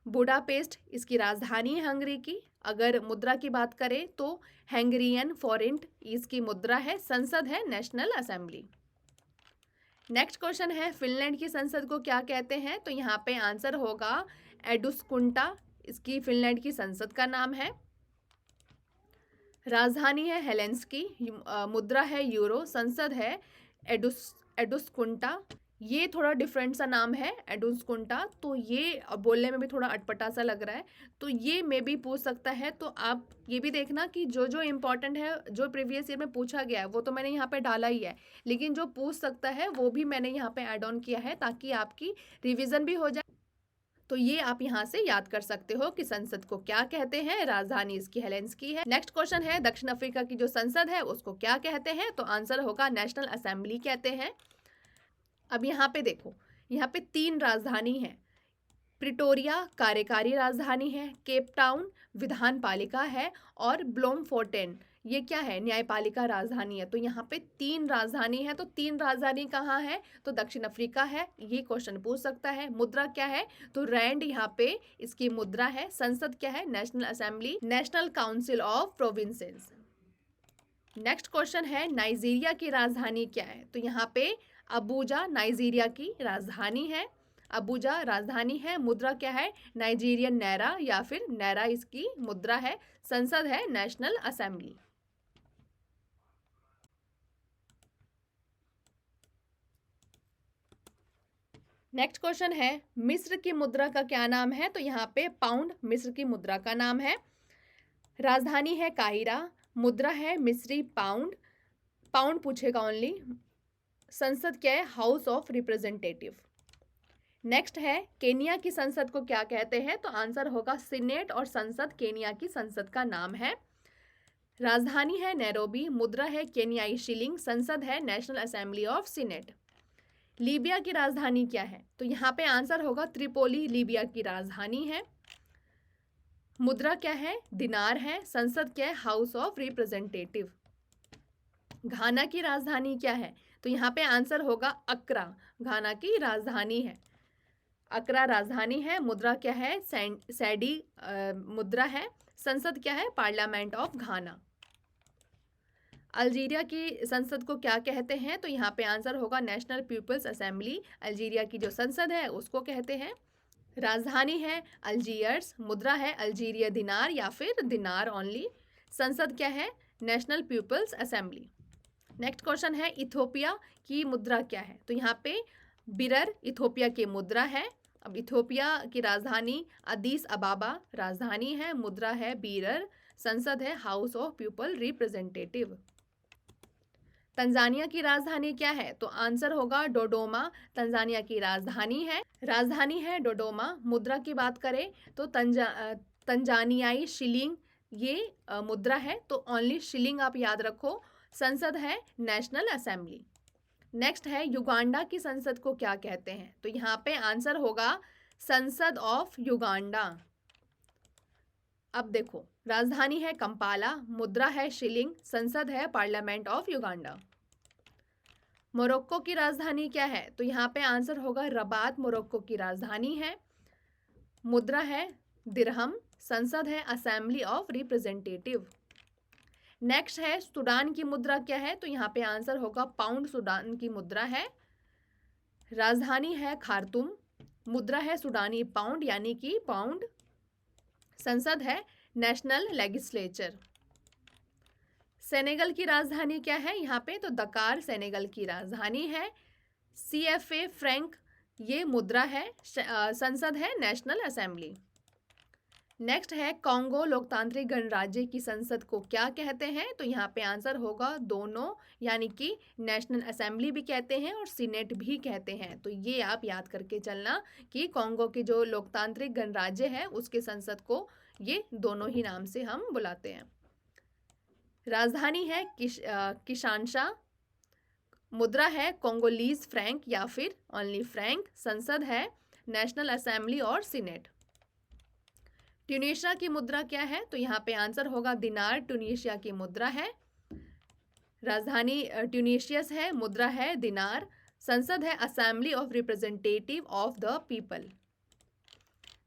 बुडापेस्ट इसकी राजधानी है हंगरी की। अगर मुद्रा की बात करें तो हंगेरियन फॉरिंट इसकी मुद्रा है। संसद है नेशनल असेंबली। नेक्स्ट क्वेश्चन है फिनलैंड की संसद को क्या कहते हैं? तो यहाँ पे आंसर होगा एडुस्कुंटा, इसकी फिनलैंड की संसद का नाम है। राजधानी है हेलेंस्की। मुद्रा है यूरो। संसद है एडुस्कुंटा। ये थोड़ा डिफरेंट सा नाम है एडुस्कुंटा, तो ये बोलने में भी थोड़ा अटपटा सा लग रहा है, तो ये मे भी पूछ सकता है। तो आप ये भी देखना कि जो जो इम्पोर्टेंट है, जो प्रीवियस ईयर में पूछा गया है वो तो मैंने यहाँ पे डाला ही है, लेकिन जो पूछ सकता है वो भी मैंने यहाँ पे ऐड ऑन किया है ताकि आपकी रिविजन भी हो जाए। तो ये आप यहाँ से याद कर सकते हो कि संसद को क्या कहते हैं। राजधानी इसकी हेलेंस्की है। नेक्स्ट क्वेश्चन है दक्षिण अफ्रीका की जो संसद है उसको क्या कहते हैं? तो आंसर होगा नेशनल असेंबली कहते हैं। अब यहाँ पे देखो, यहाँ पे 3 राजधानी है। प्रिटोरिया कार्यकारी राजधानी है। केप टाउन विधान पालिका है। और ब्लोमफोर्टेन ये क्या है? न्यायपालिका राजधानी है। तो यहाँ पे 3 राजधानी है। तो 3 राजधानी कहाँ है? तो दक्षिण अफ्रीका है। ये क्वेश्चन पूछ सकता है। मुद्रा क्या है? तो रैंड यहाँ पे इसकी मुद्रा है। संसद क्या है? National assembly, national council of provinces. Next question है नाइजीरिया की राजधानी क्या है? तो यहाँ पे अबूजा नाइजीरिया की राजधानी है। अबूजा राजधानी है। मुद्रा क्या है? नाइजीरियन नैरा या फिर नैरा इसकी मुद्रा है। संसद है नेशनल असेंबली। नेक्स्ट क्वेश्चन है मिस्र की मुद्रा का क्या नाम है? तो यहाँ पे पाउंड मिस्र की मुद्रा का नाम है। राजधानी है काहिरा। मुद्रा है मिस्री पाउंड। पाउंड पूछेगा ओनली। संसद क्या है? House of representative. नेक्स्ट है केनिया की संसद को क्या कहते हैं? तो आंसर होगा सीनेट, और संसद केनिया की संसद का नाम है। राजधानी है नैरोबी। मुद्रा है केनियाई शिलिंग। संसद है national assembly of senate. Libya की राजधानी क्या है? तो यहाँ पे आंसर होगा त्रिपोली लीबिया की राजधानी है। मुद्रा क्या है? दिनार है। संसद क्या है? House of representative. घाना की राजधानी क्या है? तो यहाँ पे आंसर होगा अक्रा, घाना की राजधानी है। अक्रा राजधानी है। मुद्रा क्या है? सैडी मुद्रा है। संसद क्या है? Parliament of Ghana. अल्जीरिया की संसद को क्या कहते हैं? तो यहाँ पे आंसर होगा नेशनल पीपल्स असेंबली। अल्जीरिया की जो संसद है उसको कहते हैं। राजधानी है अल्जीयर्स। मुद्रा है अल्जीरिया दिनार या फिर दिनार ओनली। संसद क्या है? National People's Assembly. Next question है इथोपिया की मुद्रा क्या है? तो यहाँ पे बिरर इथोपिया की मुद्रा है। अब इथोपिया की राजधानी अदीस अबाबा राजधानी है। मुद्रा है बिरर। संसद है House of people representative. Tanzania की राजधानी क्या है? तो आंसर होगा डोडोमा, तंजानिया की राजधानी है। राजधानी है डोडोमा। मुद्रा की बात करें तो तंजानियाई शिलिंग ये मुद्रा है, तो ओनली शिलिंग आप याद रखो। संसद है नेशनल असेंबली। नेक्स्ट है युगांडा की संसद को क्या कहते हैं? तो यहाँ पे आंसर होगा संसद ऑफ युगांडा। अब देखो, राजधानी है कंपाला, मुद्रा है शिलिंग, संसद है पार्लियामेंट ऑफ युगांडा। मोरक्को की राजधानी क्या है? तो यहाँ पे आंसर होगा रबात मोरक्को की राजधानी है। मुद्रा है दिरहम, संसद है असेंबली ऑफ रिप्रेजेंटेटिव। नेक्स्ट है सूडान की मुद्रा क्या है? तो यहाँ पे आंसर होगा पाउंड सूडान की मुद्रा है। राजधानी है खार्तूम, मुद्रा है सूडानी पाउंड यानी कि पाउंड। संसद है नेशनल लेजिस्लेचर। सेनेगल की राजधानी क्या है यहाँ पे? तो दकार सेनेगल की राजधानी है। CFA फ्रैंक ये मुद्रा है। संसद है नेशनल असेंबली। नेक्स्ट है कॉन्गो लोकतांत्रिक गणराज्य की संसद को क्या कहते हैं? तो यहाँ पे आंसर होगा दोनों, यानी कि नेशनल असेंबली भी कहते हैं और सीनेट भी कहते हैं। तो ये आप याद करके चलना कि कॉन्गो की जो लोकतांत्रिक गणराज्य है उसके संसद को ये दोनों ही नाम से हम बुलाते हैं। राजधानी है किशानशा, मुद्रा है कोंगोलीज फ्रैंक या फिर ओनली फ्रैंक। संसद है नेशनल असेंबली और सीनेट। ट्यूनीशिया की मुद्रा क्या है? तो यहाँ पे आंसर होगा दिनार, ट्यूनीशिया की मुद्रा है। राजधानी ट्यूनीशियस है, मुद्रा है दिनार। संसद है assembly of representative of the people.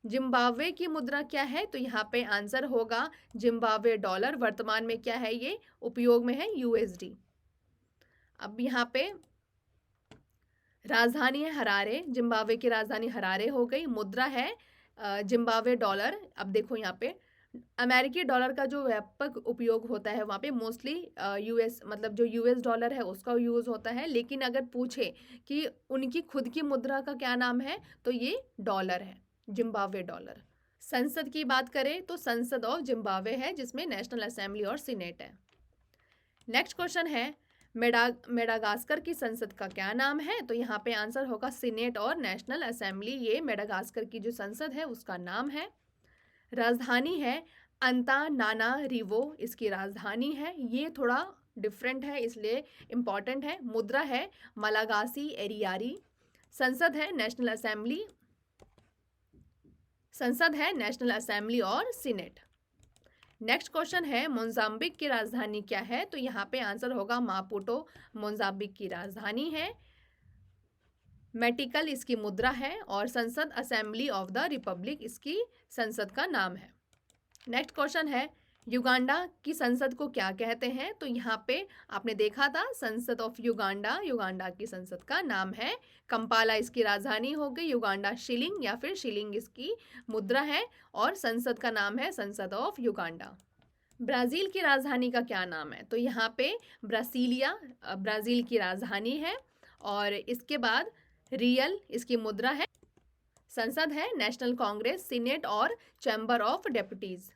Zimbabwe की मुद्रा क्या है? तो यहाँ पे आंसर होगा जिम्बाब्वे डॉलर। वर्तमान में क्या है? ये उपयोग में है USD। अब यहाँ पे राजधानी है हरारे, जिम्बाब्वे की राजधानी हरारे हो गई। मुद्रा है जिम्बाब्वे डॉलर। अब देखो यहाँ पे अमेरिकी डॉलर का जो व्यापक उपयोग होता है वहाँ पे मोस्टली US मतलब जो US डॉलर है उसका यूज़ होता है। लेकिन अगर पूछे कि उनकी खुद की मुद्रा का क्या नाम है तो ये डॉलर है, जिम्बाब्वे डॉलर। संसद की बात करें तो संसद ऑफ जिम्बाब्वे है जिसमें नेशनल असेंबली और सीनेट है। नेक्स्ट क्वेश्चन है मेडागास्कर की संसद का क्या नाम है? तो यहाँ पे आंसर होगा सीनेट और नेशनल असेंबली। ये मेडागास्कर की जो संसद है उसका नाम है। राजधानी है अंतानानारिवो इसकी राजधानी है। ये थोड़ा डिफरेंट है इसलिए इम्पॉर्टेंट है। मुद्रा है मलागासी एरियारी। संसद है नेशनल असेंबली, संसद है नेशनल असेंबली और सीनेट। नेक्स्ट क्वेश्चन है मोजाम्बिक की राजधानी क्या है? तो यहाँ पे आंसर होगा मापुटो, मोजाम्बिक की राजधानी है। मेटिकल इसकी मुद्रा है और संसद असेंबली ऑफ द रिपब्लिक इसकी संसद का नाम है। नेक्स्ट क्वेश्चन है युगांडा की संसद को क्या कहते हैं? तो यहाँ पे आपने देखा था संसद ऑफ युगांडा, युगांडा की संसद का नाम है कंपाला। इसकी राजधानी हो गई युगांडा शिलिंग या फिर शिलिंग इसकी मुद्रा है और संसद का नाम है संसद ऑफ युगांडा। ब्राज़ील की राजधानी का क्या नाम है? तो यहाँ पे ब्रासीलिया ब्राज़ील की राजधानी है और इसके बाद रियल इसकी मुद्रा है। संसद है नेशनल कांग्रेस, सीनेट और chamber of deputies.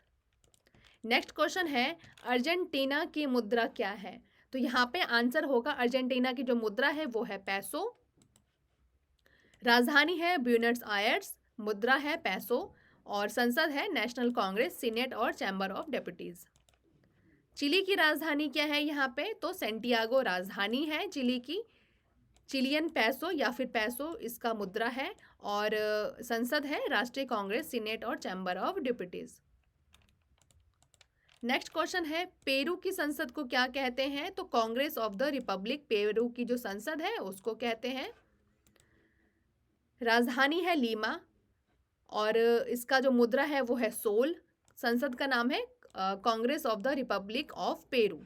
Next question है अर्जेंटीना की मुद्रा क्या है? तो यहाँ पे आंसर होगा अर्जेंटीना की जो मुद्रा है वो है पैसो। राजधानी है ब्यूनस आयर्स, मुद्रा है पैसो और संसद है नेशनल कांग्रेस, सीनेट और चैम्बर ऑफ डेप्यूटीज। चिली की राजधानी क्या है यहाँ पे? तो सेंटियागो राजधानी है चिली की। चिलियन पैसो या फिर पैसो इसका मुद्रा है और संसद है राष्ट्रीय कांग्रेस, सीनेट और chamber of deputies. Next question है पेरू की संसद को क्या कहते हैं? तो Congress of the Republic Peru की जो संसद है उसको कहते हैं। राजधानी है लीमा और इसका जो मुद्रा है वो है सोल। संसद का नाम है Congress of the Republic of Peru.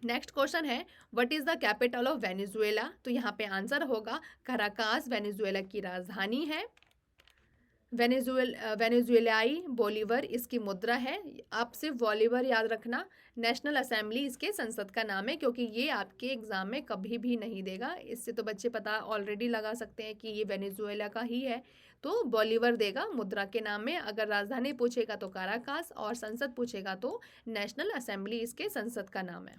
Next question है what is the capital of Venezuela? तो यहाँ पे आंसर होगा कराकास वेनेजुएला की राजधानी है। वेनेजुएलाई बोलीवर इसकी मुद्रा है। आप सिर्फ बोलीवर याद रखना। नेशनल असेंबली इसके संसद का नाम है क्योंकि ये आपके एग्जाम में कभी भी नहीं देगा। इससे तो बच्चे पता ऑलरेडी लगा सकते हैं कि ये वेनेजुएला का ही है, तो बोलीवर देगा मुद्रा के नाम में। अगर राजधानी पूछेगा तो काराकास और संसद पूछेगा तो नेशनल असेंबली इसके संसद का नाम है।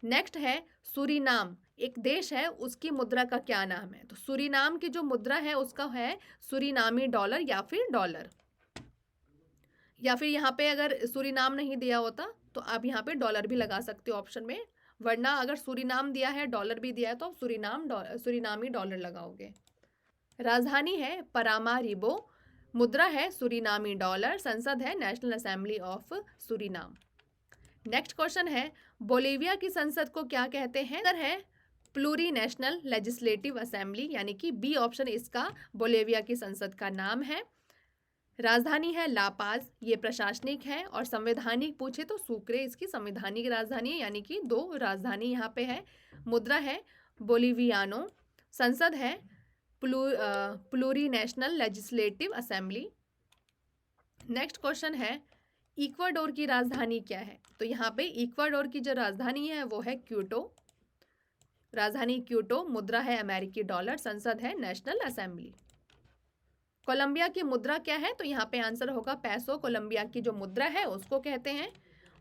नेक्स्ट है सूरीनाम, एक देश है, उसकी मुद्रा का क्या नाम है? तो सूरीनाम की जो मुद्रा है उसका है सूरीनामी डॉलर या फिर डॉलर, या फिर यहाँ पे अगर सूरीनाम नहीं दिया होता तो आप यहाँ पे डॉलर भी लगा सकते हो ऑप्शन में, वरना अगर सूरीनाम दिया है डॉलर भी दिया है तो आप सूरीनामी डॉलर लगाओगे। राजधानी है परामारिबो, मुद्रा है सूरीनामी डॉलर, संसद है national assembly of Suriname. Next question है बोलीविया की संसद को क्या कहते हैं? आंसर है प्लूरी नेशनल लेजिस्लेटिव असेंबली, यानी कि बी ऑप्शन इसका बोलीविया की संसद का नाम है। राजधानी है लापाज, ये प्रशासनिक है, और संवैधानिक पूछे तो सुक्रे इसकी संवैधानिक राजधानी है, यानी कि 2 राजधानी यहाँ पे है। मुद्रा है बोलिवियानो, संसद है plurinational legislative assembly. Next question है इक्वाडोर की राजधानी क्या है? तो यहाँ पे इक्वाडोर की जो राजधानी है वो है क्यूटो, राजधानी क्यूटो। मुद्रा है अमेरिकी डॉलर, संसद है नेशनल असेंबली। कोलंबिया की मुद्रा क्या है? तो यहाँ पे आंसर होगा पैसो, कोलंबिया की जो मुद्रा है उसको कहते हैं।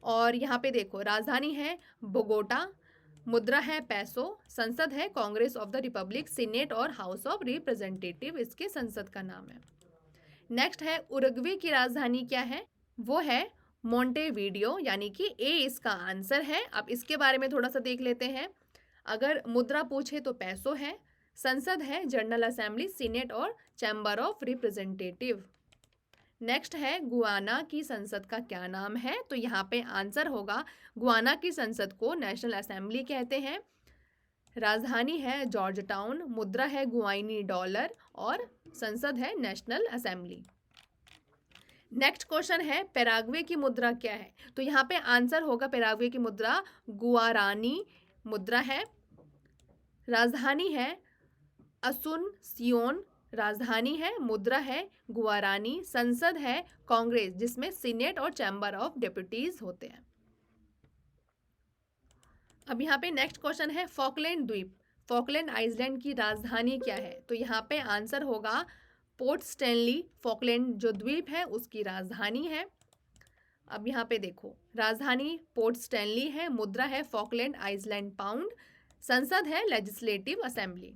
और यहाँ पे देखो राजधानी है बोगोटा, मुद्रा है पैसो, संसद है Congress of the Republic, senate और हाउस ऑफ रिप्रेजेंटेटिव इसके संसद का नाम है। नेक्स्ट है उरुग्वे की राजधानी क्या है? वो है मोंटेवीडियो, यानी कि ए इसका आंसर है। अब इसके बारे में थोड़ा सा देख लेते हैं। अगर मुद्रा पूछे तो पैसो है, संसद है जनरल असेंबली, सीनेट और चैम्बर ऑफ रिप्रेजेंटेटिव। नेक्स्ट है गुआना की संसद का क्या नाम है? तो यहाँ पे आंसर होगा गुआना की संसद को नेशनल असेंबली कहते हैं। राजधानी है जॉर्ज टाउन, मुद्रा है गुआइनी डॉलर और संसद है नेशनल असेंबली। नेक्स्ट क्वेश्चन है पैराग्वे की मुद्रा क्या है? तो यहाँ पे आंसर होगा पैराग्वे की मुद्रा गुआरानी मुद्रा है। राजधानी है असुनसियोन, राजधानी है, मुद्रा है गुआरानी, संसद है कांग्रेस जिसमें सीनेट और चैम्बर ऑफ डेप्यूटीज होते हैं। अब यहाँ पे नेक्स्ट क्वेश्चन है फॉकलैंड द्वीप, फॉकलैंड आइसलैंड की राजधानी क्या है? तो यहाँ पे आंसर होगा पोर्ट स्टैनली, फॉकलैंड जो द्वीप है उसकी राजधानी है। अब यहाँ पे देखो राजधानी पोर्ट स्टैनली है, मुद्रा है फॉकलैंड आइसलैंड पाउंड, संसद है लेजिस्लेटिव असेंबली।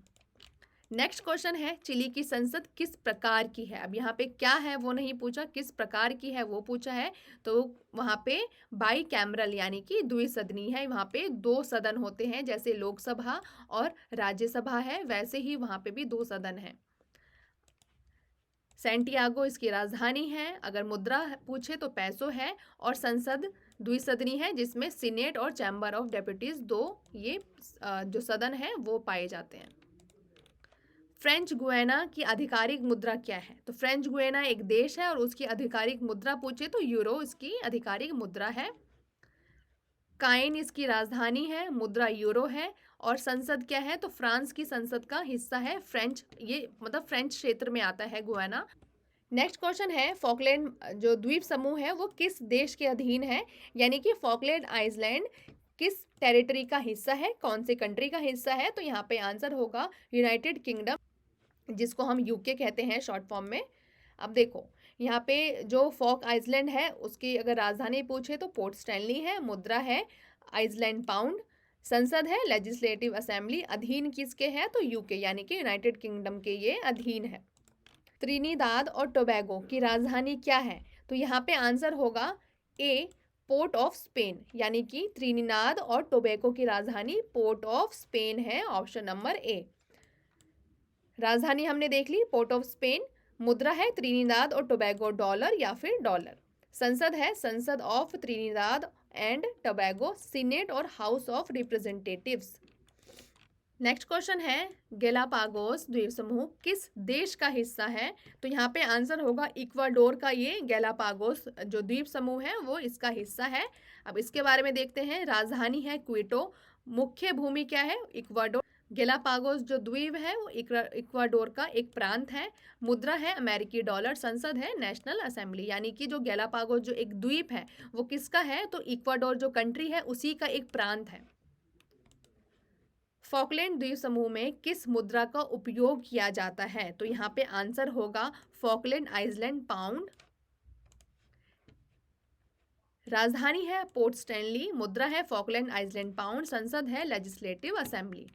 नेक्स्ट क्वेश्चन है चिली की संसद किस प्रकार की है? अब यहाँ पे क्या है वो नहीं पूछा, किस प्रकार की है वो पूछा है। तो वहाँ पे बाई कैमरल यानी कि द्विसदनी है, वहाँ पे 2 सदन होते हैं, जैसे लोकसभा और राज्यसभा है वैसे ही वहाँ पे भी 2 सदन है। सैंटियागो इसकी राजधानी है। अगर मुद्रा पूछे तो पैसो है, और संसद द्विसदनी है जिसमें सीनेट और चैम्बर ऑफ डेप्यूटीज 2 ये जो सदन है वो पाए जाते हैं। फ्रेंच गुयाना की आधिकारिक मुद्रा क्या है? तो फ्रेंच गुयाना एक देश है और उसकी आधिकारिक मुद्रा पूछे तो यूरो इसकी आधिकारिक मुद्रा है। काइन इसकी राजधानी है, मुद्रा यूरो है, और संसद क्या है? तो फ्रांस की संसद का हिस्सा है फ्रेंच, ये मतलब फ्रेंच क्षेत्र में आता है गुयाना। नेक्स्ट क्वेश्चन है फॉकलैंड जो द्वीप समूह है वो किस देश के अधीन है? यानी कि फॉकलैंड आइसलैंड किस टेरिटरी का हिस्सा है, कौन से कंट्री का हिस्सा है? तो यहाँ पे आंसर होगा यूनाइटेड किंगडम, जिसको हम यूके कहते हैं शॉर्ट फॉर्म में। अब देखो यहाँ पे जो फॉक आइसलैंड है उसकी अगर राजधानी पूछे तो पोर्ट स्टैनली है, मुद्रा है आइसलैंड पाउंड, संसद है लेजिस्लेटिव असेंबली, अधीन किसके है? तो यूके यानी कि यूनाइटेड किंगडम के ये अधीन है। त्रिनिदाद और टोबैगो की राजधानी क्या है? तो यहाँ पे आंसर होगा ए पोर्ट ऑफ स्पेन, यानी कि त्रिनिदाद और टोबैगो की राजधानी पोर्ट ऑफ स्पेन है, ऑप्शन नंबर ए। राजधानी हमने देख ली पोर्ट ऑफ स्पेन, मुद्रा है त्रिनिदाद और टोबैगो डॉलर या फिर डॉलर, संसद है संसद ऑफ त्रिनिदाद एंड टोबैगो, सीनेट और house of representatives. Next question है गैलापागोस द्वीप समूह किस देश का हिस्सा है? तो यहाँ पे आंसर होगा इक्वाडोर का, ये गैलापागोस जो द्वीप समूह है वो इसका हिस्सा है। अब इसके बारे में देखते हैं। राजधानी है क्विटो, मुख्य भूमि क्या है? इक्वाडोर। गैलापागोस जो द्वीप है वो इक्वाडोर का एक प्रांत है, मुद्रा है अमेरिकी डॉलर, संसद है नेशनल असेंबली। यानी कि जो गैलापागोस जो एक द्वीप है वो किसका है? तो इक्वाडोर जो कंट्री है उसी का एक प्रांत है। फॉकलैंड द्वीप समूह में किस मुद्रा का उपयोग किया जाता है? तो यहाँ पे आंसर होगा फॉकलैंड आइसलैंड पाउंड। राजधानी है पोर्ट स्टैनली, मुद्रा है फॉकलैंड आइसलैंड पाउंड, संसद है लेजिस्लेटिव असेंबली।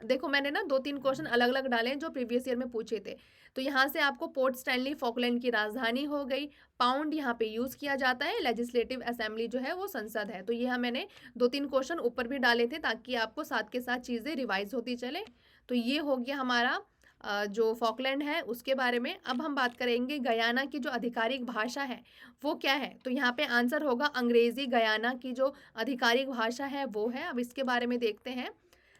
देखो मैंने ना 2-3 क्वेश्चन अलग अलग डाले हैं जो प्रीवियस ईयर में पूछे थे। तो यहाँ से आपको पोर्ट स्टैनली फॉकलैंड की राजधानी हो गई, पाउंड यहाँ पे यूज किया जाता है, लेजिस्लेटिव असेंबली जो है वो संसद है। तो यह मैंने 2-3 क्वेश्चन ऊपर भी डाले थे ताकि आपको साथ के साथ चीजें रिवाइज होती चले। तो ये हो गया हमारा जो फॉकलैंड है उसके बारे में। अब हम बात करेंगे गयाना की जो आधिकारिक भाषा है वो क्या है, तो यहाँ पे आंसर होगा अंग्रेजी। गयाना की जो आधिकारिक भाषा है वो है। अब इसके बारे में देखते हैं।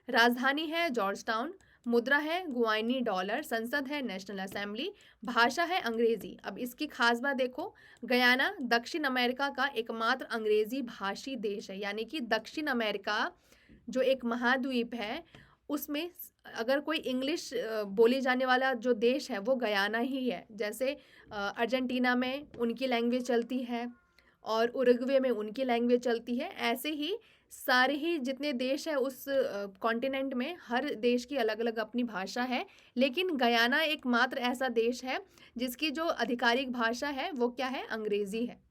राजधानी है जॉर्ज टाउन, मुद्रा है गुआइनी डॉलर, संसद है नेशनल असेंबली, भाषा है अंग्रेजी। अब इसकी खास बात देखो, गयाना दक्षिण अमेरिका का एकमात्र अंग्रेजी भाषी देश है, यानी कि दक्षिण अमेरिका जो एक महाद्वीप है उसमें अगर कोई इंग्लिश बोली जाने वाला जो देश है वो गयाना ही है। जैसे अर्जेंटीना में उनकी लैंग्वेज चलती है और उरुग्वे में उनकी लैंग्वेज चलती है, ऐसे ही सारे ही जितने देश है उस कॉन्टिनेंट में हर देश की अलग अलग अपनी भाषा है। लेकिन गयाना एकमात्र ऐसा देश है जिसकी जो आधिकारिक भाषा है वो क्या है, अंग्रेजी है।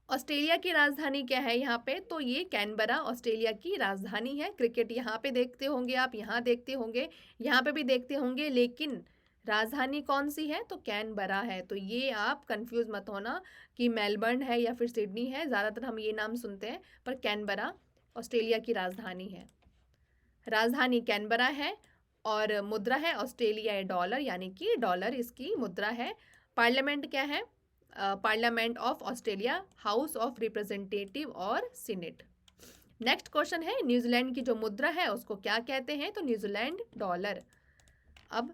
ऑस्ट्रेलिया की राजधानी क्या है यहाँ पे, तो ये कैनबरा ऑस्ट्रेलिया की राजधानी है। क्रिकेट यहाँ पे देखते होंगे आप, यहाँ देखते होंगे, यहाँ पे भी देखते होंगे, लेकिन राजधानी कौन सी है, तो कैनबरा है। तो ये आप कंफ्यूज मत होना कि मेलबर्न है या फिर सिडनी है, ज़्यादातर हम ये नाम सुनते हैं, पर कैनबरा ऑस्ट्रेलिया की राजधानी है। राजधानी कैनबरा है और मुद्रा है ऑस्ट्रेलियाई डॉलर, यानी कि डॉलर इसकी मुद्रा है। पार्लियामेंट क्या है, parliament of Australia, house of representative और सीनेट। नेक्स्ट क्वेश्चन है न्यूजीलैंड की जो मुद्रा है उसको क्या कहते हैं, तो न्यूजीलैंड डॉलर। अब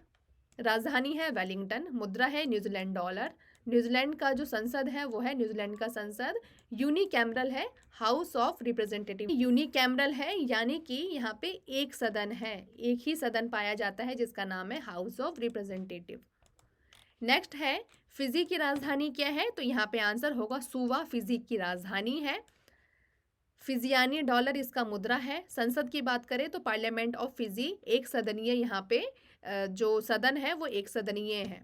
राजधानी है वेलिंगटन, मुद्रा है न्यूजीलैंड डॉलर। न्यूजीलैंड का जो संसद है वो है, न्यूजीलैंड का संसद यूनिकैमरल है, हाउस ऑफ रिप्रेजेंटेटिव। यूनिकैमरल है यानी कि यहाँ पे एक सदन है, एक ही सदन पाया जाता है जिसका नाम है हाउस ऑफ रिप्रेजेंटेटिव। नेक्स्ट है फिजी की राजधानी क्या है, तो यहाँ पे आंसर होगा सुवा, फिजी की राजधानी है। फिजियानी डॉलर इसका मुद्रा है। संसद की बात करें तो पार्लियामेंट ऑफ फिजी एक सदनीय, यहाँ पे जो सदन है वो एक सदनीय है।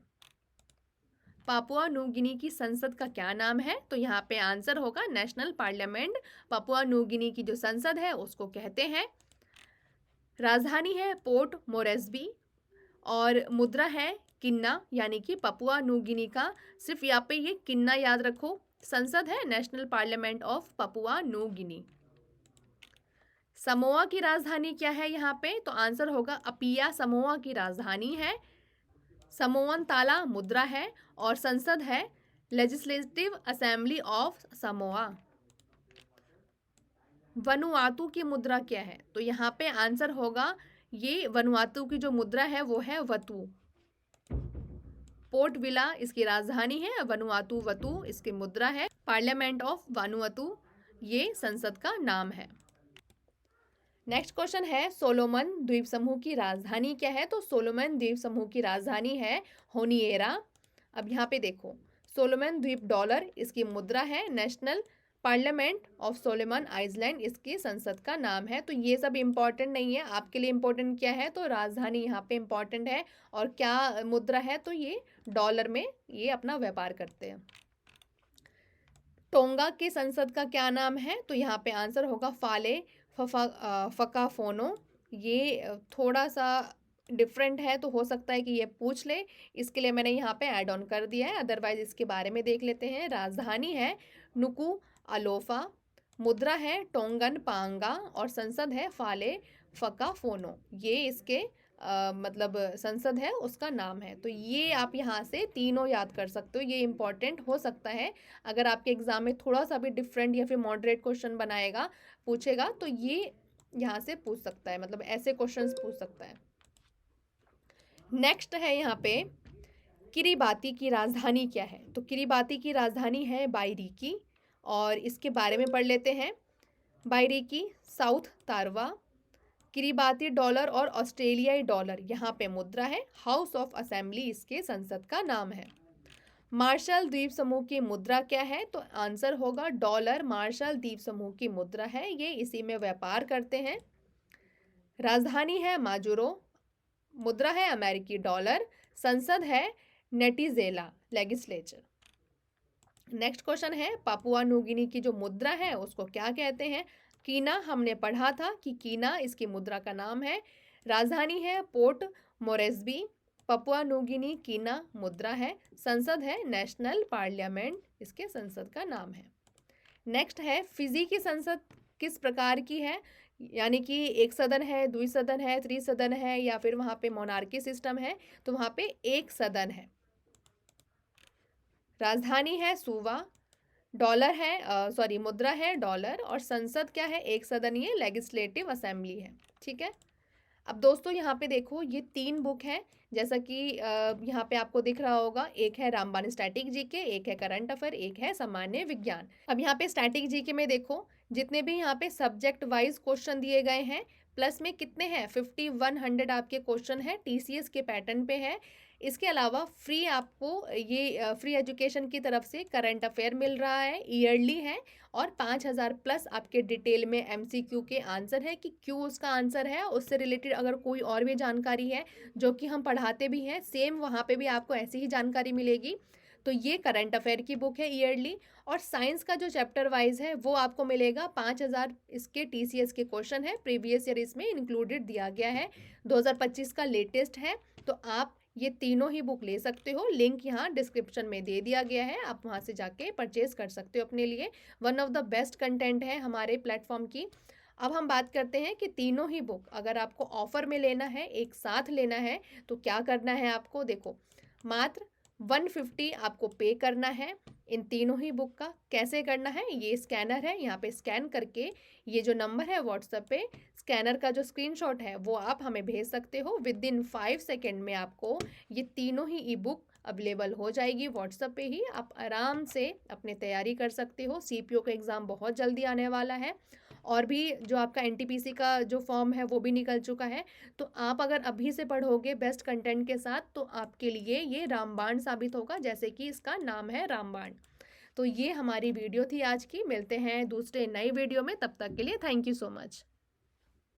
पापुआ न्यू गिनी की संसद का क्या नाम है, तो यहाँ पे आंसर होगा national parliament. Papua New Guinea की जो संसद है उसको कहते हैं। राजधानी है पोर्ट मोरेस्बी और मुद्रा है किन्ना, यानी कि पपुआ न्यू गिनी का सिर्फ यहाँ पे ये किन्ना याद रखो। संसद है national parliament of Papua New Guinea. Samoa की राजधानी क्या है यहाँ पे, तो आंसर होगा अपिया, समोआ की राजधानी है। समोअन ताला मुद्रा है और संसद है legislative assembly of Samoa. Vanuatu की मुद्रा क्या है, तो यहाँ पे आंसर होगा ये वनुआतु की जो मुद्रा है वो है वतु। पोर्ट विला इसकी राजधानी है, वनुआतु वतु इसकी मुद्रा है। पार्लियामेंट ऑफ वनुआतु ये संसद का नाम है। नेक्स्ट क्वेश्चन है सोलोमन द्वीप समूह की राजधानी क्या है, तो सोलोमन द्वीप समूह की राजधानी है होनिएरा। अब यहाँ पे देखो, सोलोमन द्वीप डॉलर इसकी मुद्रा है। National parliament of Solomon island इसकी संसद का नाम है। तो ये सब इम्पोर्टेंट नहीं है, आपके लिए इम्पोर्टेंट क्या है, तो राजधानी यहाँ पे इम्पोर्टेंट है और क्या मुद्रा है, तो ये डॉलर में ये अपना व्यापार करते हैं। टोंगा की संसद का क्या नाम है, तो यहाँ पे आंसर होगा फाले फकाफोनो। ये थोड़ा सा डिफरेंट है तो हो सकता है कि ये पूछ ले, इसके लिए मैंने यहाँ पे ऐड ऑन कर दिया है, अदरवाइज इसके बारे में देख लेते हैं। राजधानी है नुकू अलोफा, मुद्रा है टोंगन पांगा और संसद है फाले फकाफोनो। ये इसके मतलब संसद है उसका नाम है। तो ये आप यहाँ से तीनों याद कर सकते हो, ये इंपॉर्टेंट हो सकता है अगर आपके एग्जाम में थोड़ा सा भी डिफरेंट या फिर मॉडरेट क्वेश्चन बनाएगा पूछेगा तो ये यहाँ से पूछ सकता है, मतलब ऐसे क्वेश्चंस पूछ सकता है। नेक्स्ट है यहाँ पे किरिबाती की राजधानी क्या है, तो किरिबाती की राजधानी है बाइरीकी और इसके बारे में पढ़ लेते हैं। बाइरीकी साउथ तारवा, किरिबाती डॉलर और ऑस्ट्रेलियाई डॉलर यहाँ पे मुद्रा है। हाउस ऑफ असेंबली इसके संसद का नाम है। मार्शल द्वीप समूह की मुद्रा क्या है, तो आंसर होगा डॉलर। मार्शल द्वीप समूह की मुद्रा है, ये इसी में व्यापार करते हैं। राजधानी है माजुरो, मुद्रा है अमेरिकी डॉलर, संसद है नेटिजेला लेजिस्लेचर। नेक्स्ट क्वेश्चन है पापुआ न्यू गिनी की जो मुद्रा है उसको क्या कहते हैं, कीना। हमने पढ़ा था कि कीना इसकी मुद्रा का नाम है। राजधानी है port Moresby, Papua New Guinea कीना मुद्रा है। संसद है नेशनल पार्लियामेंट इसके संसद का नाम है। नेक्स्ट है फिजी की संसद किस प्रकार की है, यानी कि एक सदन है, द्विसदन है, त्रिसदन है या फिर वहाँ पे मोनार्की सिस्टम है, तो वहाँ पे एक सदन है। राजधानी है सूबा, डॉलर है सॉरी मुद्रा है डॉलर और संसद क्या है? एक सदनीय लेजिस्लेटिव असेंबली है। ठीक है? अब दोस्तों यहाँ पे देखो ये 3 बुक हैं जैसा कि यहाँ पे आपको दिख रहा होगा, एक है रामबाण स्टैटिक जीके, एक है करंट अफेयर, एक है सामान्य विज्ञान। अब यहाँ पे स्टैटिक जीके में देखो जितने भी यहाँ पे सब्जेक्ट वाइज क्वेश्चन दिए गए हैं प्लस में कितने हैं 5100 आपके क्वेश्चन है टीसीएस के पैटर्न पे है। इसके अलावा फ्री आपको ये फ्री एजुकेशन की तरफ से करंट अफेयर मिल रहा है, ईयरली है और 5000 प्लस आपके डिटेल में एमसीक्यू के आंसर है कि क्यों उसका आंसर है, उससे रिलेटेड अगर कोई और भी जानकारी है जो कि हम पढ़ाते भी हैं सेम वहाँ पे भी आपको ऐसी ही जानकारी मिलेगी। तो ये करंट अफेयर की बुक है ईयरली। और साइंस का जो चैप्टर वाइज है वो आपको मिलेगा 5000 इसके टीसीएस के क्वेश्चन है, प्रीवियस ईयर इसमें इंक्लूडेड दिया गया है, 2025 का लेटेस्ट है। तो आप ये तीनों ही बुक ले सकते हो, लिंक यहाँ डिस्क्रिप्शन में दे दिया गया है, आप वहाँ से जाके परचेज कर सकते हो अपने लिए। One of the best content है हमारे प्लेटफॉर्म की। अब हम बात करते हैं कि तीनों ही बुक अगर आपको ऑफर में लेना है, एक साथ लेना है, तो क्या करना है आपको? देखो मात्र 150 आपको पे करना है इन तीनों ही बुक का। कैसे करना है? ये स्कैनर है, यहाँ पे स्कैन करके ये जो नंबर है व्हाट्सएप पे स्कैनर का जो स्क्रीनशॉट है वो आप हमें भेज सकते हो। विद इन 5 सेकेंड में आपको ये तीनों ही ई बुक अवेलेबल हो जाएगी व्हाट्सएप पे ही। आप आराम से अपनी तैयारी कर सकते हो, सीपीओ का एग्ज़ाम बहुत जल्दी आने वाला है और भी जो आपका एनटीपीसी का जो फॉर्म है वो भी निकल चुका है। तो आप अगर अभी से पढ़ोगे बेस्ट कंटेंट के साथ तो आपके लिए ये रामबाण साबित होगा, जैसे कि इसका नाम है रामबाण। तो ये हमारी वीडियो थी आज की, मिलते हैं दूसरे नई वीडियो में, तब तक के लिए थैंक यू सो मच।